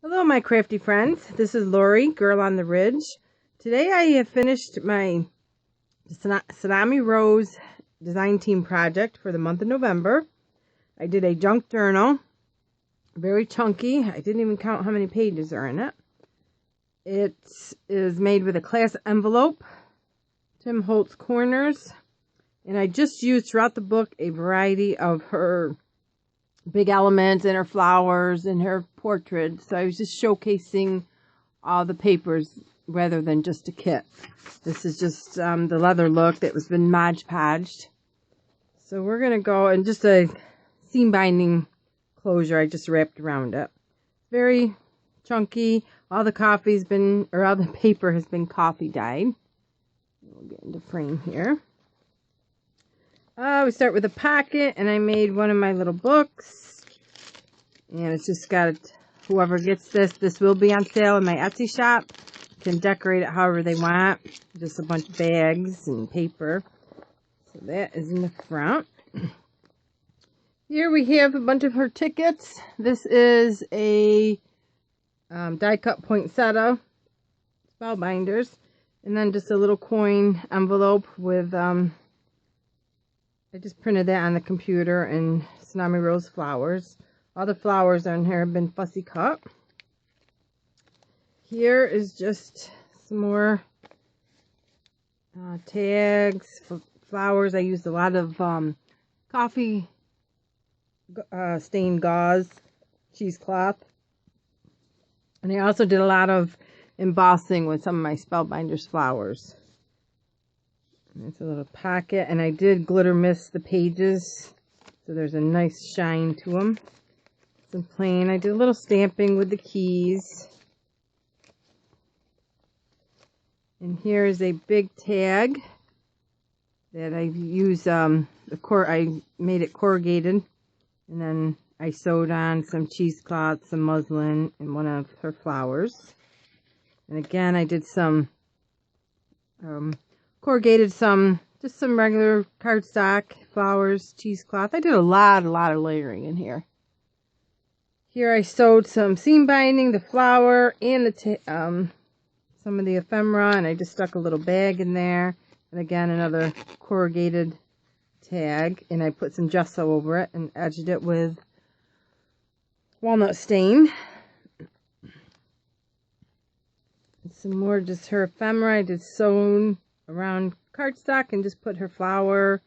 Hello, my crafty friends. This is Lori, Girl on the Ridge. Today I have finished my Tsunami Rose design team project for the month of November. I did a junk journal, very chunky. I didn't even count how many pages are in it. It is made with a class envelope, Tim Holtz corners, and I just used throughout the book a variety of her big elements and her flowers and her portraits. So I was just showcasing all the papers rather than just a kit. This is just the leather look that was been Mod Podged. So we're going to go and just a seam binding closure I just wrapped around it. Very chunky. All the all the paper has been coffee dyed. We'll get into frame here. We start with a pocket, and I made one of my little books. And it's just got, whoever gets this will be on sale in my Etsy shop. Can decorate it however they want. Just a bunch of bags and paper. So that is in the front. Here we have a bunch of her tickets. This is a die cut poinsettia spellbinders. And then just a little coin envelope with, I just printed that on the computer in Tsunami Rose flowers. All the flowers on here have been fussy cut. Here is just some more tags for flowers. I used a lot of coffee stained gauze cheesecloth. And I also did a lot of embossing with some of my spellbinders flowers. It's a little pocket, and I did glitter mist the pages, so there's a nice shine to them. Some plain. I did a little stamping with the keys. And here is a big tag that I use. I made it corrugated, and then I sewed on some cheesecloth, some muslin, and one of her flowers. And again, I did some corrugated, just some regular cardstock, flowers, cheesecloth. I did a lot of layering in here. Here I sewed some seam binding, the flower, and the some of the ephemera, and I just stuck a little bag in there. And again, another corrugated tag, and I put some gesso over it and edged it with walnut stain. And some more just her ephemera. I just sewn around cardstock and just put her flower.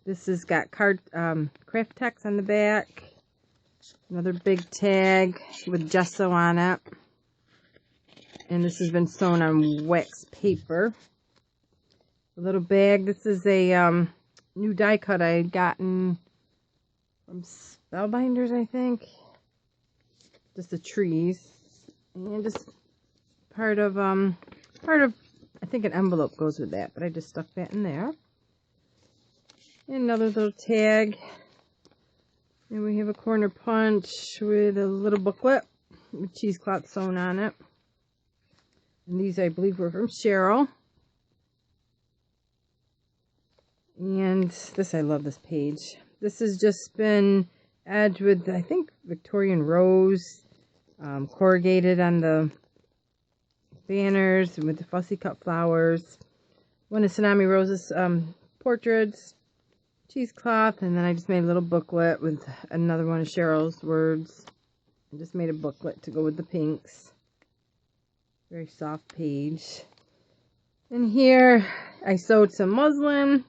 This has got craft text on the back. Another big tag with gesso on it. And this has been sewn on wax paper. A little bag. This is a new die cut I had gotten from Spellbinders, I think. Just the trees. And just part of I think an envelope goes with that, but I just stuck that in there. And another little tag. And we have a corner punch with a little booklet with cheesecloth sewn on it. And these, I believe, were from Cheryl. And this, I love this page. This has just been edged with, I think, Victorian rose, corrugated on the banners with the fussy cut flowers. One of Tsunami Rose's portraits, cheesecloth, and then I just made a little booklet with another one of Cheryl's words. I just made a booklet to go with the pinks. Very soft page. And here I sewed some muslin,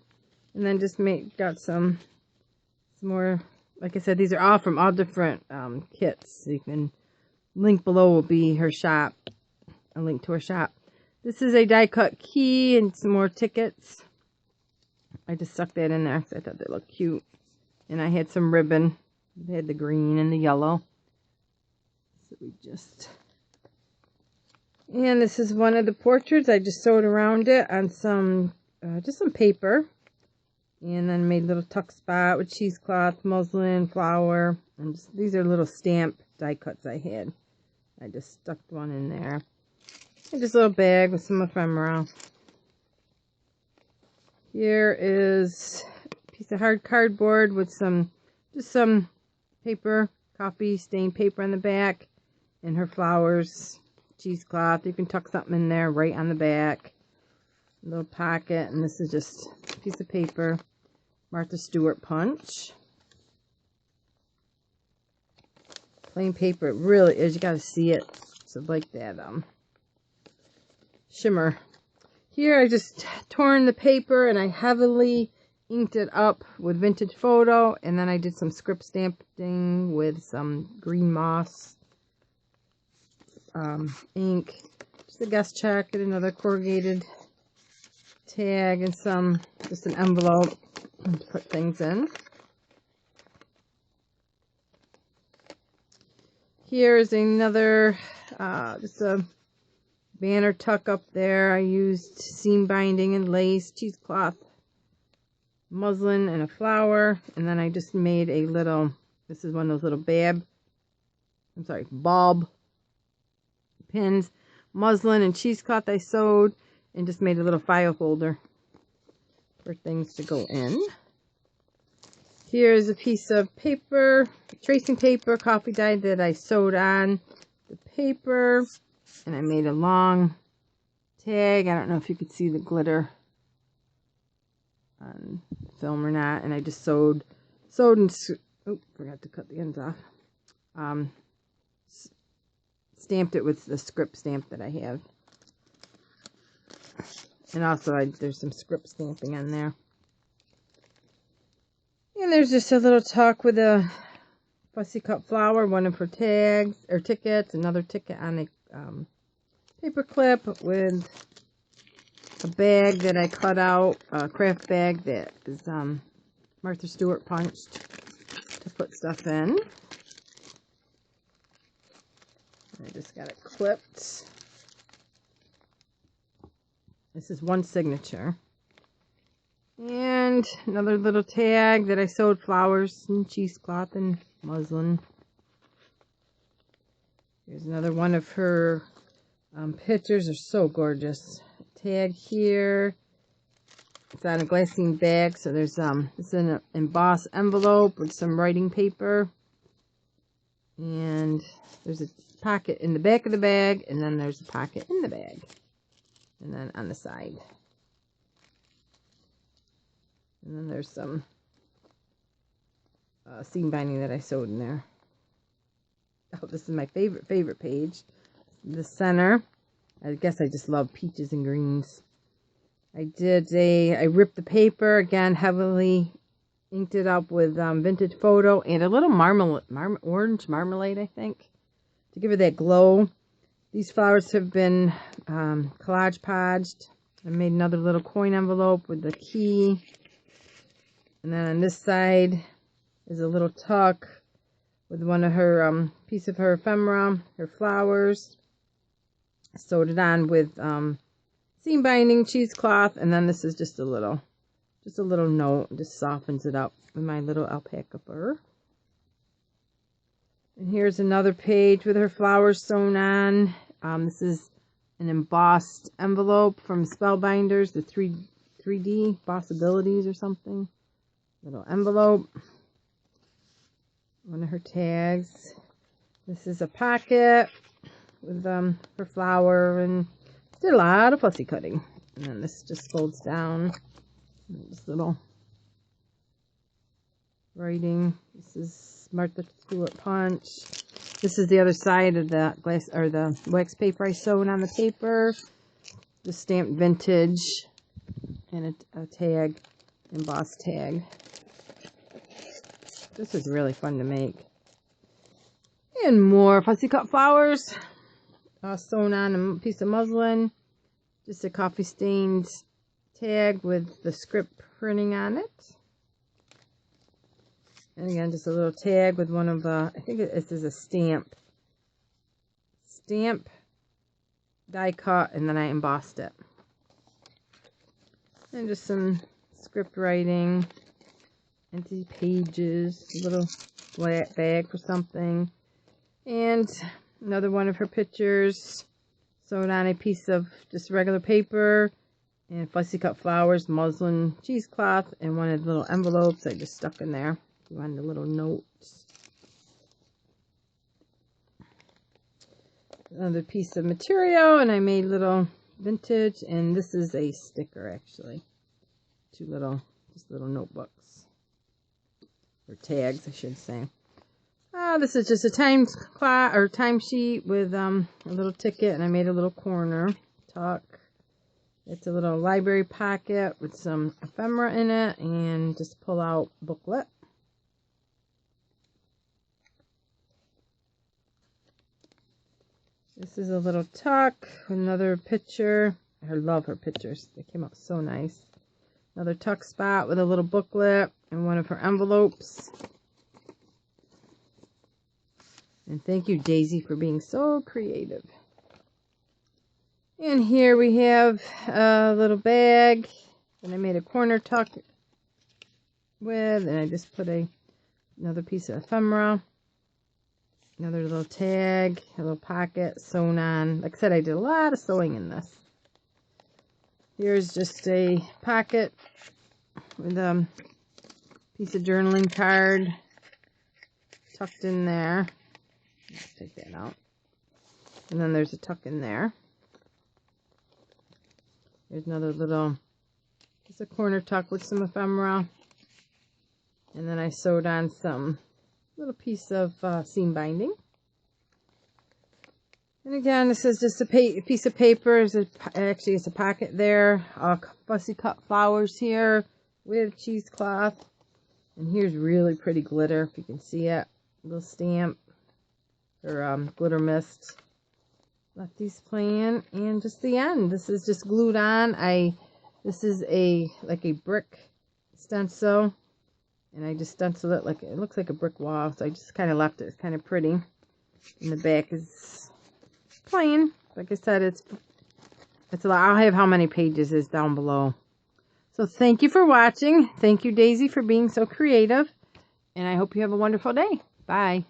and then just got some more. Like I said, these are all from all different kits. So you can link below will be her shop. A link to her shop. This is a die cut key and some more tickets. I just stuck that in there because I thought they looked cute. And I had some ribbon. They had the green and the yellow. So we just... And this is one of the portraits. I just sewed around it on just some paper. And then made a little tuck spot with cheesecloth, muslin, flower. And these are little stamp die cuts I had. I just stuck one in there. And just a little bag with some ephemera. Here is a piece of hard cardboard with just some paper, coffee stained paper on the back. and her flowers, cheesecloth. You can tuck something in there right on the back. A little pocket, and this is just a piece of paper. Martha Stewart punch. Plain paper, it really is. You gotta see it. So like that shimmer. Here I just torn the paper and I heavily inked it up with vintage photo, and then I did some script stamping with some green moss ink. Just a guest check and another corrugated tag and just an envelope to put things in. Here's another, just a banner tuck up there. I used seam binding and lace, cheesecloth, muslin, and a flower. And then I just made a little, this is one of those little bulb pins, muslin and cheesecloth I sewed, and just made a little file holder for things to go in. Here's a piece of paper, tracing paper, coffee dye that I sewed on the paper, and I made a long tag. I don't know if you could see the glitter on film or not, and I just sewed and, oh, forgot to cut the ends off. Stamped it with the script stamp that I have. And also there's some script stamping on there. And there's just a little tuck with a fussy cut flower, one of her tags or tickets, another ticket on a paper clip with a bag that I cut out, a craft bag that is Martha Stewart punched to put stuff in. I just got it clipped. This is one signature. And another little tag that I sewed flowers and cheesecloth and muslin. Here's another one of her pictures. They're so gorgeous. Tag here. It's on a glassine bag, so there's it's in an embossed envelope with some writing paper. And there's a pocket in the back of the bag, and then there's a pocket in the bag. And then on the side. And then there's some seam binding that I sewed in there. Oh, this is my favorite page. The center. I guess I just love peaches and greens. I ripped the paper, again, heavily inked it up with vintage photo and a little orange marmalade, I think, to give it that glow. These flowers have been collage podged. I made another little coin envelope with the key. And then on this side is a little tuck with one of her, piece of her ephemera, her flowers. I sewed it on with seam binding, cheesecloth, and then this is just a little note. Just softens it up with my little alpaca fur. And here's another page with her flowers sewn on. This is an embossed envelope from Spellbinders, the 3D Possibilities or something. Little envelope. One of her tags. This is a pocket with her flower, and did a lot of fussy cutting. And then this just folds down. This little writing. This is Martha Stewart punch. This is the other side of the glass or the wax paper I sewed on the paper. The stamped vintage and a tag, embossed tag. This is really fun to make. And more fussy cut flowers sewn on a piece of muslin. Just a coffee stained tag with the script printing on it. And again, just a little tag with one of I think this is a stamp die cut, and then I embossed it. And just some script writing, empty pages, a little flat bag for something. And another one of her pictures sewn on a piece of just regular paper and fussy cut flowers, muslin, cheesecloth, and one of the little envelopes I just stuck in there. You wanted a little note. another piece of material, and I made little vintage, and this is a sticker actually. Just little notebooks. Or tags, I should say. This is just a time sheet with a little ticket, and I made a little corner tuck. It's a little library pocket with some ephemera in it, and just pull out booklet. This is a little tuck, another picture. I love her pictures. They came out so nice. Another tuck spot with a little booklet and one of her envelopes. And thank you, Daisy, for being so creative. And here we have a little bag that I made a corner tuck with, and I just put another piece of ephemera, another little tag, a little pocket sewn on. Like I said, I did a lot of sewing in this. Here's just a pocket with a piece of journaling card tucked in there. Let's take that out. And then there's a tuck in there. There's another little, just a corner tuck with some ephemera. And then I sewed on some little piece of seam binding. And again, this is just a piece of paper. Actually, it's a pocket there. Fussy cut flowers here with cheesecloth. And here's really pretty glitter, if you can see it. A little stamp or glitter mist. Left these plain, and just the end. This is just glued on. This is like a brick stencil, and I just stenciled it like it looks like a brick wall. So I just kind of left it. It's kind of pretty. And the back is plain. Like I said, it's a lot. I'll have how many pages is down below. So thank you for watching. Thank you, Daisy, for being so creative, and I hope you have a wonderful day. Bye.